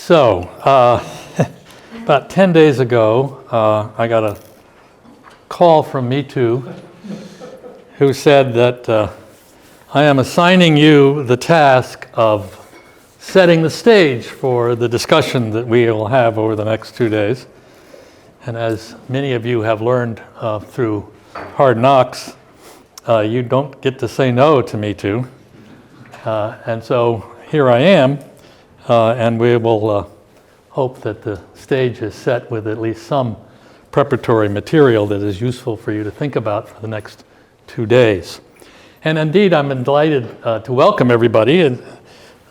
So, about 10 days ago, I got a call from Me Too, who said that I am assigning you the task of setting the stage for the discussion that we will have over the next 2 days. And as many of you have learned through Hard Knocks, you don't get to say no to Me Too. And so here I am, and we will hope that the stage is set with at least some preparatory material that is useful for you to think about for the next 2 days. And indeed, I'm delighted to welcome everybody, and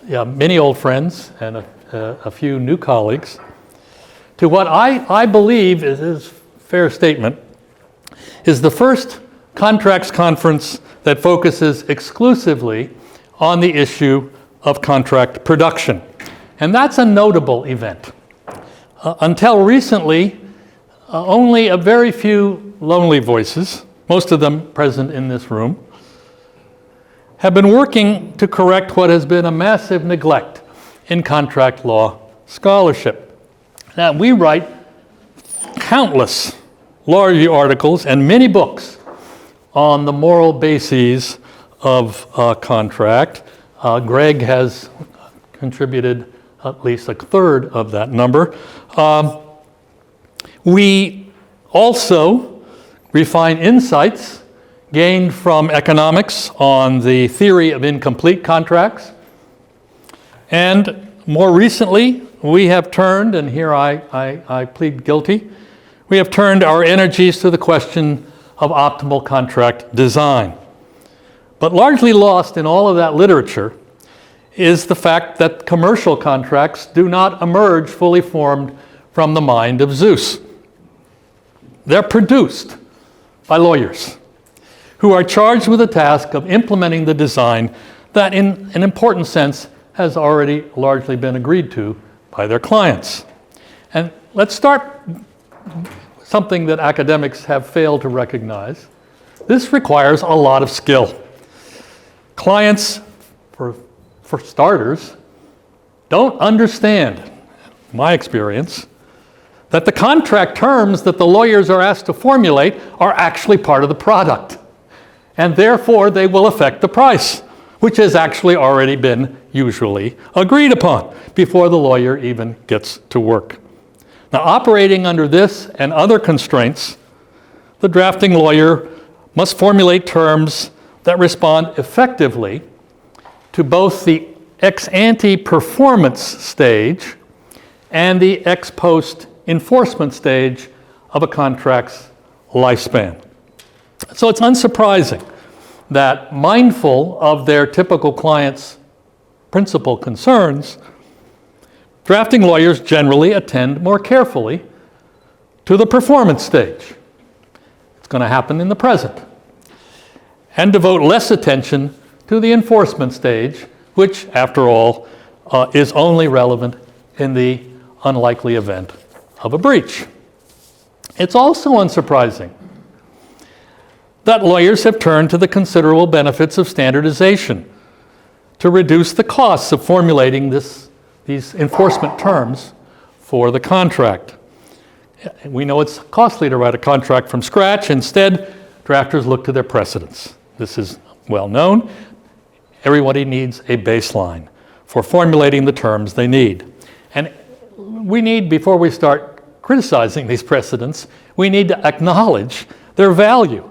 many old friends and a few new colleagues, to what I believe is a fair statement, is the first contracts conference that focuses exclusively on the issue of contract production. And that's a notable event. Until recently, only a very few lonely voices, most of them present in this room, have been working to correct what has been a massive neglect in contract law scholarship. Now, we write countless law review articles and many books on the moral bases of contract. Greg has contributed at least a third of that number. We also refine insights gained from economics on the theory of incomplete contracts. And more recently, we have turned, and here I plead guilty, we have turned our energies to the question of optimal contract design. But largely lost in all of that literature is the fact that commercial contracts do not emerge fully formed from the mind of Zeus. They're produced by lawyers who are charged with the task of implementing the design that, in an important sense, has already largely been agreed to by their clients. And let's start something that academics have failed to recognize. This requires a lot of skill. Clients, for starters, don't understand, in my experience, that the contract terms that the lawyers are asked to formulate are actually part of the product. And therefore, they will affect the price, which has actually already been usually agreed upon before the lawyer even gets to work. Now, operating under this and other constraints, the drafting lawyer must formulate terms that respond effectively to both the ex-ante performance stage and the ex-post enforcement stage of a contract's lifespan. So it's unsurprising that, mindful of their typical client's principal concerns, drafting lawyers generally attend more carefully to the performance stage. It's going to happen in the present. And devote less attention to the enforcement stage, which, after all, is only relevant in the unlikely event of a breach. It's also unsurprising that lawyers have turned to the considerable benefits of standardization to reduce the costs of formulating these enforcement terms for the contract. We know it's costly to write a contract from scratch. Instead, drafters look to their precedents. This is well known. Everybody needs a baseline for formulating the terms they need. And we need, before we start criticizing these precedents, we need to acknowledge their value.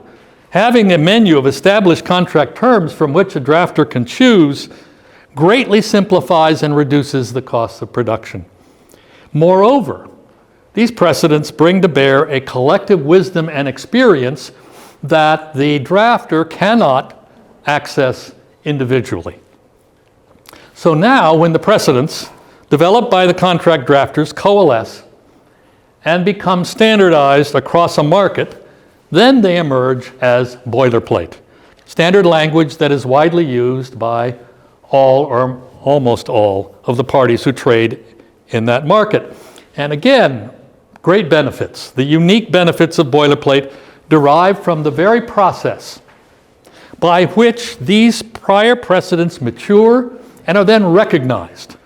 Having a menu of established contract terms from which a drafter can choose greatly simplifies and reduces the costs of production. Moreover, these precedents bring to bear a collective wisdom and experience that the drafter cannot access individually. So now, when the precedents developed by the contract drafters coalesce and become standardized across a market, then they emerge as boilerplate, standard language that is widely used by all or almost all of the parties who trade in that market. And again, great benefits. The unique benefits of boilerplate derive from the very process by which these prior precedents mature and are then recognized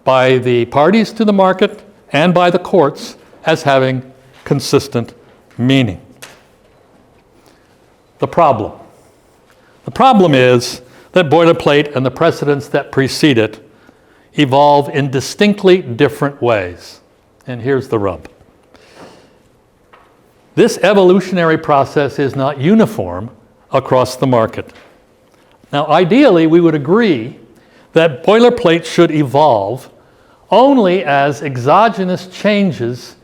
by the parties to the market and by the courts as having consistent meaning. The problem. The problem is that boilerplate and the precedents that precede it evolve in distinctly different ways. And here's the rub. This evolutionary process is not uniform across the market. Now, ideally, we would agree that boilerplate should evolve only as exogenous changes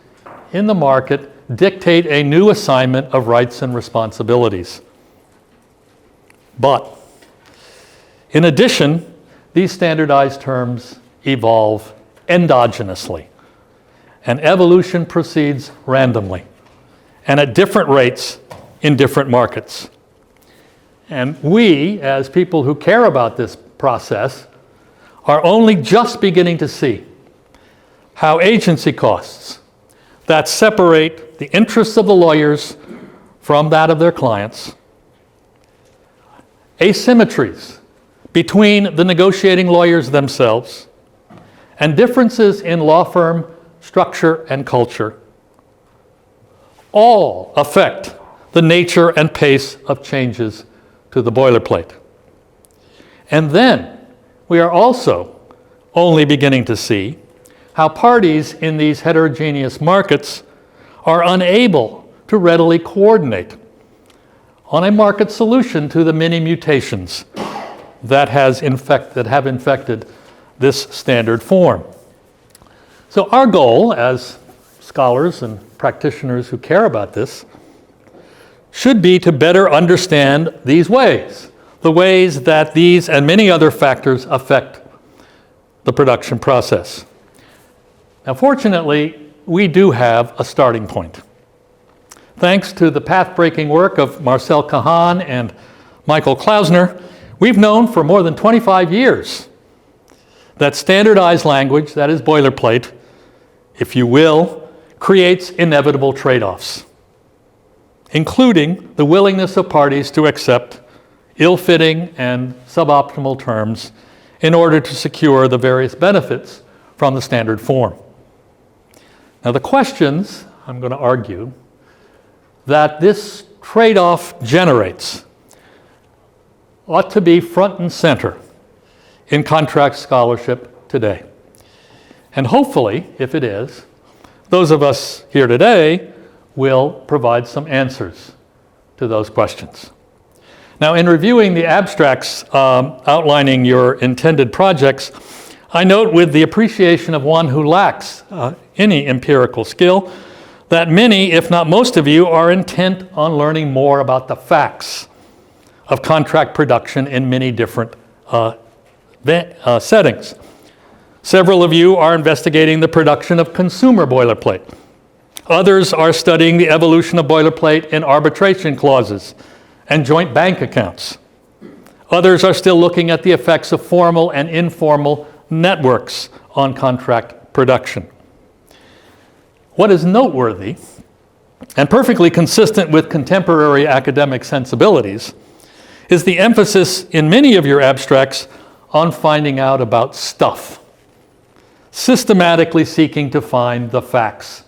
in the market dictate a new assignment of rights and responsibilities. But, in addition, these standardized terms evolve endogenously, and evolution proceeds randomly and at different rates in different markets. And we, as people who care about this process, are only just beginning to see how agency costs that separate the interests of the lawyers from that of their clients, asymmetries between the negotiating lawyers themselves, and differences in law firm structure and culture all affect the nature and pace of changes to the boilerplate. And then we are also only beginning to see how parties in these heterogeneous markets are unable to readily coordinate on a market solution to the many mutations that have infected this standard form. So our goal as scholars and practitioners who care about this should be to better understand these ways, the ways that these and many other factors affect the production process. Now, fortunately, we do have a starting point. Thanks to the path-breaking work of Marcel Kahan and Michael Klausner, we've known for more than 25 years that standardized language, that is boilerplate, if you will, creates inevitable trade-offs, including the willingness of parties to accept ill-fitting and suboptimal terms in order to secure the various benefits from the standard form. Now, the questions, I'm going to argue, that this trade-off generates ought to be front and center in contract scholarship today. And hopefully, if it is, those of us here today will provide some answers to those questions. Now, in reviewing the abstracts outlining your intended projects, I note with the appreciation of one who lacks any empirical skill that many, if not most of you, are intent on learning more about the facts of contract production in many different settings. Several of you are investigating the production of consumer boilerplate. Others are studying the evolution of boilerplate in arbitration clauses and joint bank accounts. Others are still looking at the effects of formal and informal networks on contract production. What is noteworthy and perfectly consistent with contemporary academic sensibilities is the emphasis in many of your abstracts on finding out about stuff, systematically seeking to find the facts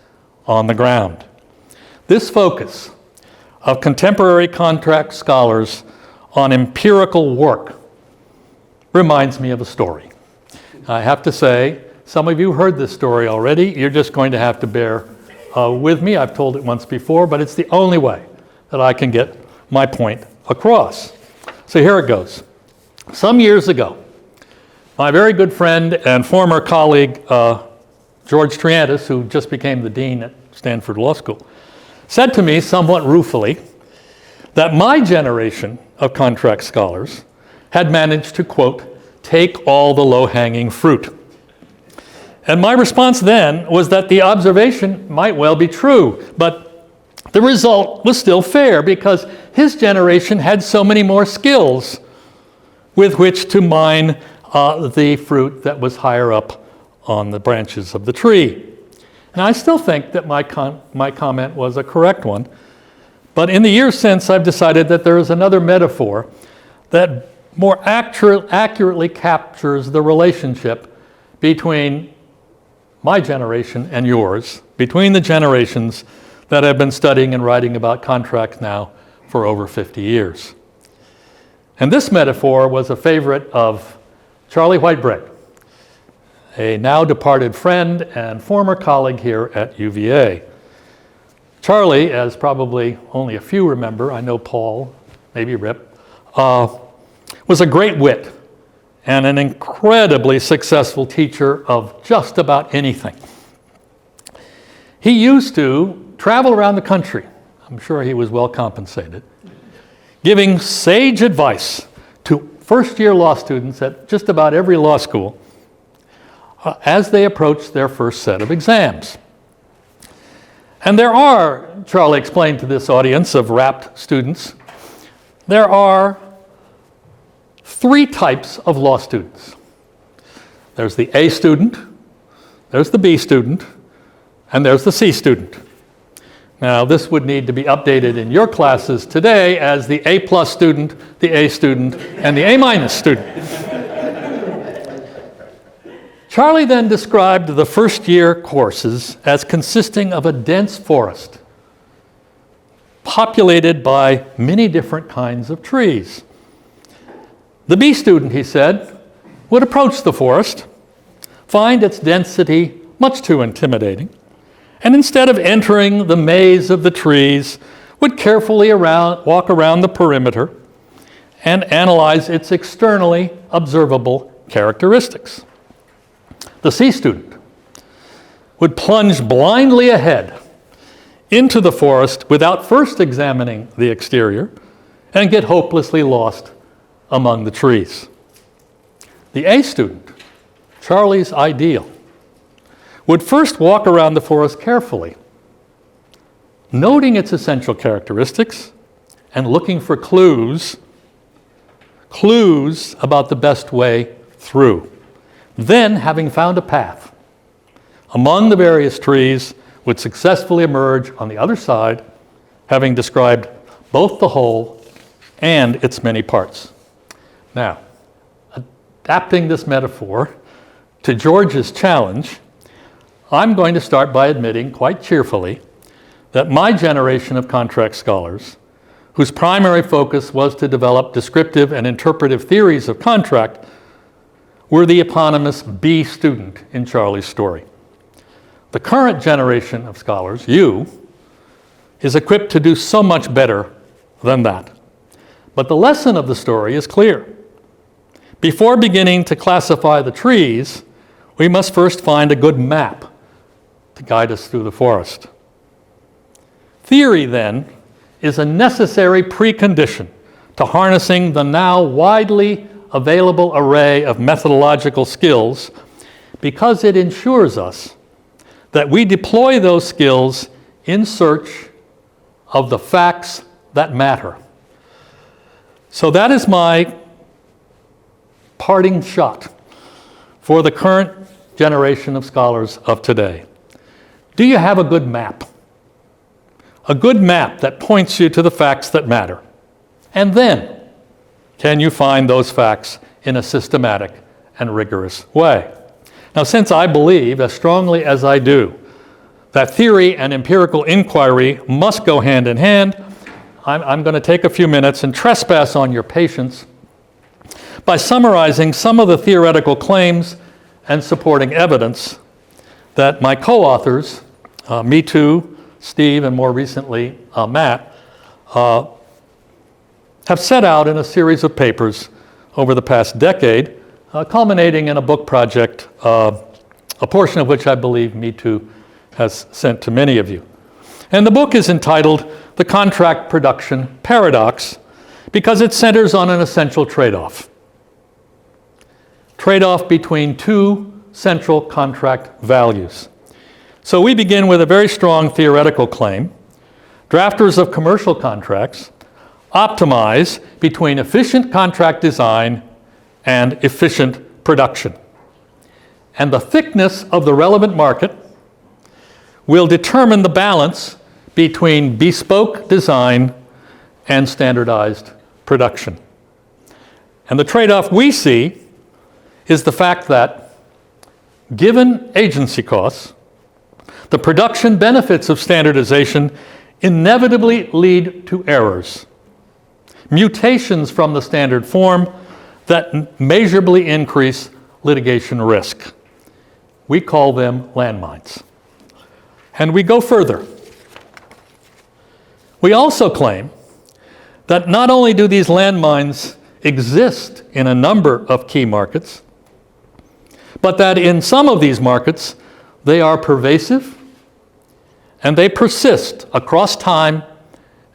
on the ground. This focus of contemporary contract scholars on empirical work reminds me of a story. I have to say, some of you heard this story already. You're just going to have to bear with me. I've told it once before, but it's the only way that I can get my point across. So here it goes. Some years ago, my very good friend and former colleague, George Triantis, who just became the dean at Stanford Law School, said to me somewhat ruefully that my generation of contract scholars had managed to, quote, take all the low-hanging fruit. And my response then was that the observation might well be true, but the result was still fair because his generation had so many more skills with which to mine the fruit that was higher up on the branches of the tree. And I still think that my comment was a correct one, but in the years since I've decided that there is another metaphor that more accurately captures the relationship between my generation and yours, between the generations that have been studying and writing about contracts now for over 50 years. And this metaphor was a favorite of Charlie Whitebrick, a now departed friend and former colleague here at UVA. Charlie, as probably only a few remember, I know Paul, maybe Rip, was a great wit and an incredibly successful teacher of just about anything. He used to travel around the country, I'm sure he was well compensated, giving sage advice to first-year law students at just about every law school as they approached their first set of exams. And there are, Charlie explained to this audience of rapt students, there are 3 types of law students. There's the A student, there's the B student, and there's the C student. Now, this would need to be updated in your classes today as the A+ student, the A student, and the A- student. Charlie then described the first-year courses as consisting of a dense forest, populated by many different kinds of trees. The B student, he said, would approach the forest, find its density much too intimidating, and instead of entering the maze of the trees, would carefully walk around the perimeter and analyze its externally observable characteristics. The C student would plunge blindly ahead into the forest without first examining the exterior and get hopelessly lost among the trees. The A student, Charlie's ideal, would first walk around the forest carefully, noting its essential characteristics and looking for clues about the best way through. Then, having found a path among the various trees, would successfully emerge on the other side, having described both the whole and its many parts. Now, adapting this metaphor to George's challenge, I'm going to start by admitting quite cheerfully that my generation of contract scholars, whose primary focus was to develop descriptive and interpretive theories of contract, were the eponymous B student in Charlie's story. The current generation of scholars, you, is equipped to do so much better than that. But the lesson of the story is clear. Before beginning to classify the trees, we must first find a good map to guide us through the forest. Theory, then, is a necessary precondition to harnessing the now widely available array of methodological skills because it ensures us that we deploy those skills in search of the facts that matter. So that is my parting shot for the current generation of scholars of today. Do you have a good map? A good map that points you to the facts that matter. And then, can you find those facts in a systematic and rigorous way? Now, since I believe, as strongly as I do, that theory and empirical inquiry must go hand in hand, I'm going to take a few minutes and trespass on your patience by summarizing some of the theoretical claims and supporting evidence that my co-authors, me too, Steve, and more recently Matt, have set out in a series of papers over the past decade, culminating in a book project, a portion of which I believe Me Too has sent to many of you. And the book is entitled The Contract Production Paradox because it centers on an essential trade-off. Trade-off between 2 central contract values. So we begin with a very strong theoretical claim. Drafters of commercial contracts optimize between efficient contract design and efficient production. And the thickness of the relevant market will determine the balance between bespoke design and standardized production. And the trade-off we see is the fact that given agency costs, the production benefits of standardization inevitably lead to errors, mutations from the standard form that measurably increase litigation risk. We call them landmines. And we go further. We also claim that not only do these landmines exist in a number of key markets, but that in some of these markets, they are pervasive and they persist across time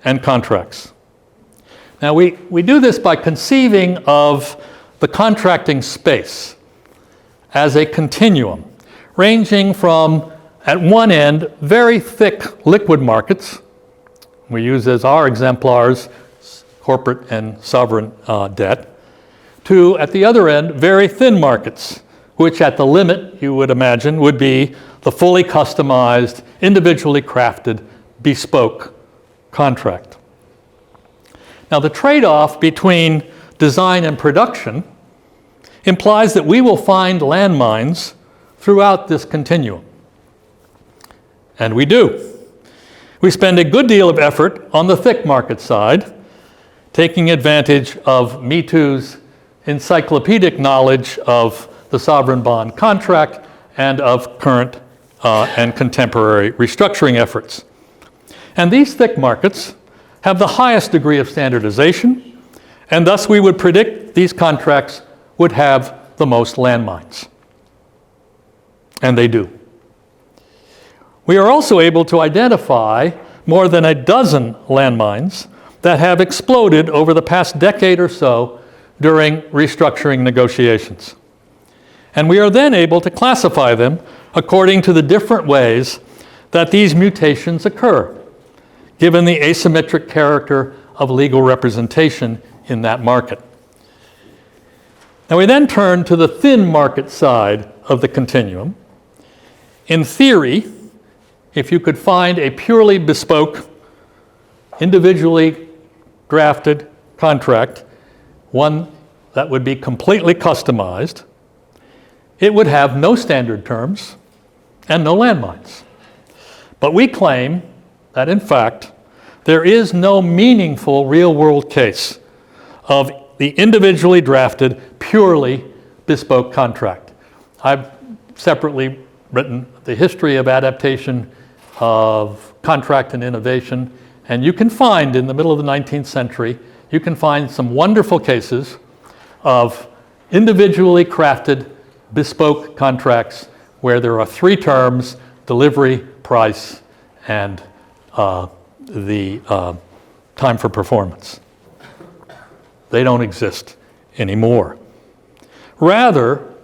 and contracts. Now, we do this by conceiving of the contracting space as a continuum, ranging from, at one end, very thick liquid markets. We use as our exemplars corporate and sovereign debt, to, at the other end, very thin markets, which at the limit, you would imagine, would be the fully customized, individually crafted, bespoke contract. Now, the trade-off between design and production implies that we will find landmines throughout this continuum. And we do. We spend a good deal of effort on the thick market side, taking advantage of Me Too's encyclopedic knowledge of the sovereign bond contract and of current and contemporary restructuring efforts. And these thick markets have the highest degree of standardization, and thus we would predict these contracts would have the most landmines. And they do. We are also able to identify more than a dozen landmines that have exploded over the past decade or so during restructuring negotiations. And we are then able to classify them according to the different ways that these mutations occur, given the asymmetric character of legal representation in that market. Now we then turn to the thin market side of the continuum. In theory, if you could find a purely bespoke, individually drafted contract, one that would be completely customized, it would have no standard terms and no landmines. But we claim that, in fact, there is no meaningful real-world case of the individually drafted, purely bespoke contract. I've separately written the history of adaptation of contract and innovation, and you can find, in the middle of the 19th century, you can find some wonderful cases of individually crafted, bespoke contracts where there are three terms: delivery, price, and the time for performance. They don't exist anymore. Rather,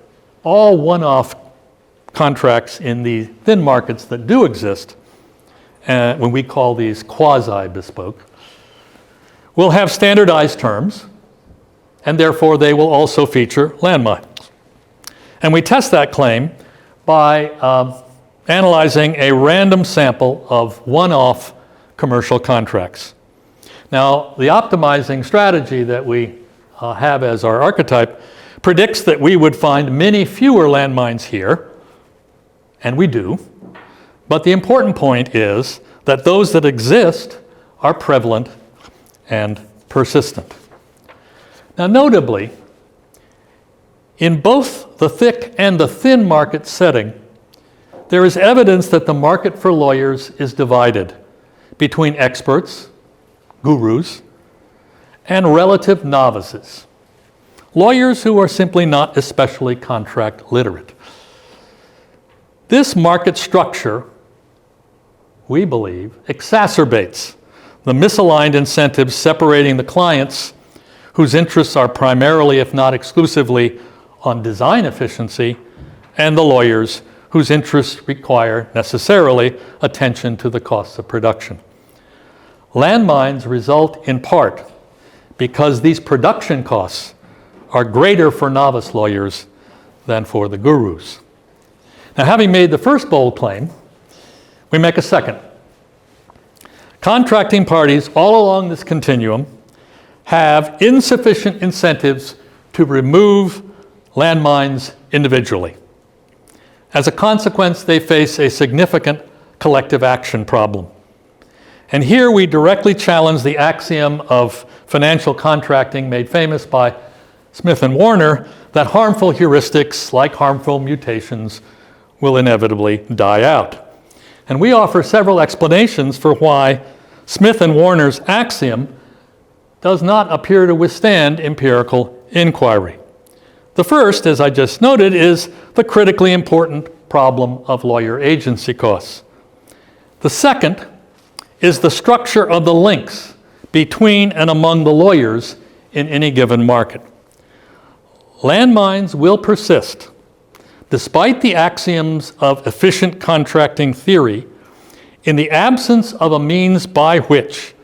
all one-off contracts in the thin markets that do exist, when we call these quasi-bespoke, will have standardized terms, and therefore they will also feature landmines. And we test that claim by analyzing a random sample of one-off commercial contracts. Now, the optimizing strategy that we have as our archetype predicts that we would find many fewer landmines here, and we do. But the important point is that those that exist are prevalent and persistent. Now, notably, in both the thick and the thin market setting, there is evidence that the market for lawyers is divided between experts, gurus, and relative novices, lawyers who are simply not especially contract literate. This market structure, we believe, exacerbates the misaligned incentives separating the clients whose interests are primarily, if not exclusively, on design efficiency, and the lawyers whose interests require necessarily attention to the costs of production. Landmines result in part because these production costs are greater for novice lawyers than for the gurus. Now, having made the first bold claim, we make a second. Contracting parties all along this continuum have insufficient incentives to remove landmines individually. As a consequence, they face a significant collective action problem. And here we directly challenge the axiom of financial contracting made famous by Smith and Warner that harmful heuristics, like harmful mutations, will inevitably die out. And we offer several explanations for why Smith and Warner's axiom does not appear to withstand empirical inquiry. The first, as I just noted, is the critically important problem of lawyer agency costs. The second is the structure of the links between and among the lawyers in any given market. Landmines will persist. Despite the axioms of efficient contracting theory, in the absence of a means by which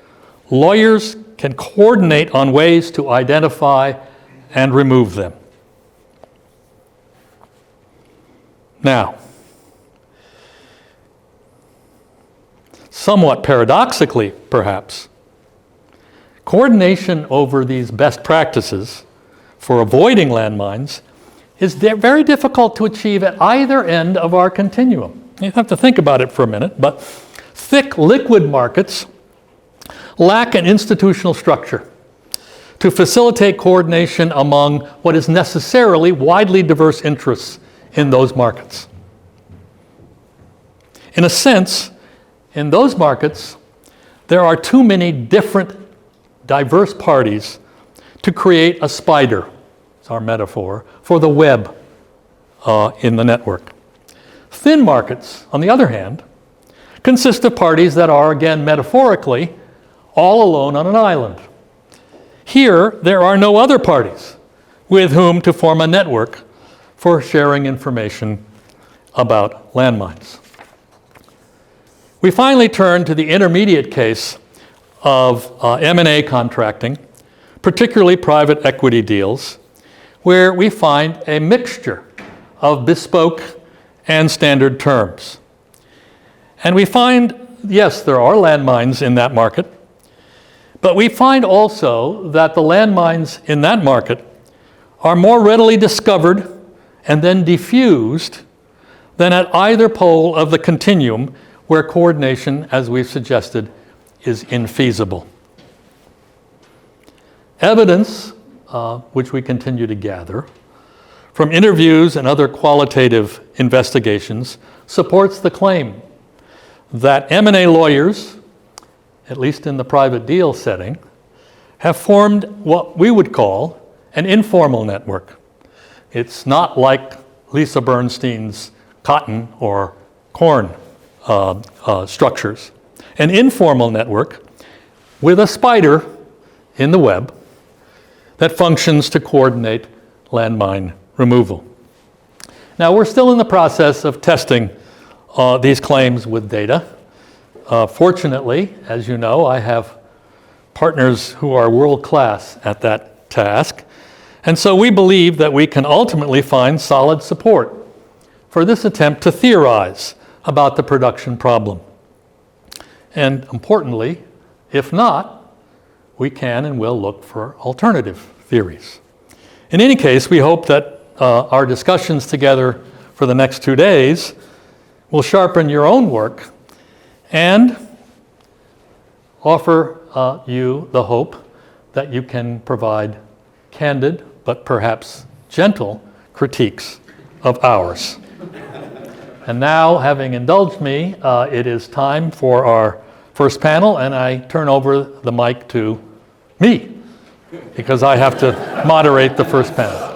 lawyers can coordinate on ways to identify and remove them. Now, somewhat paradoxically, perhaps, coordination over these best practices for avoiding landmines is very difficult to achieve at either end of our continuum. You have to think about it for a minute, but thick liquid markets lack an institutional structure to facilitate coordination among what is necessarily widely diverse interests in those markets. In a sense, in those markets, there are too many different, diverse parties to create a spider, it's our metaphor, for the web in the network. Thin markets, on the other hand, consist of parties that are, again, metaphorically, all alone on an island. Here, there are no other parties with whom to form a network for sharing information about landmines. We finally turn to the intermediate case of M&A contracting, particularly private equity deals, where we find a mixture of bespoke and standard terms. And we find, yes, there are landmines in that market, but we find also that the landmines in that market are more readily discovered and then diffused than at either pole of the continuum where coordination, as we've suggested, is infeasible. Evidence, which we continue to gather, from interviews and other qualitative investigations, supports the claim that M&A lawyers, at least in the private deal setting, have formed what we would call an informal network. It's not like Lisa Bernstein's cotton or corn structures. An informal network with a spider in the web that functions to coordinate landmine removal. Now, we're still in the process of testing these claims with data. Fortunately, as you know, I have partners who are world-class at that task. And so we believe that we can ultimately find solid support for this attempt to theorize about the production problem. And importantly, if not, we can and will look for alternative theories. In any case, we hope that our discussions together for the next 2 days will sharpen your own work and offer you the hope that you can provide candid but perhaps gentle critiques of ours. And now, having indulged me, it is time for our first panel, and I turn over the mic to me, because I have to moderate the first panel.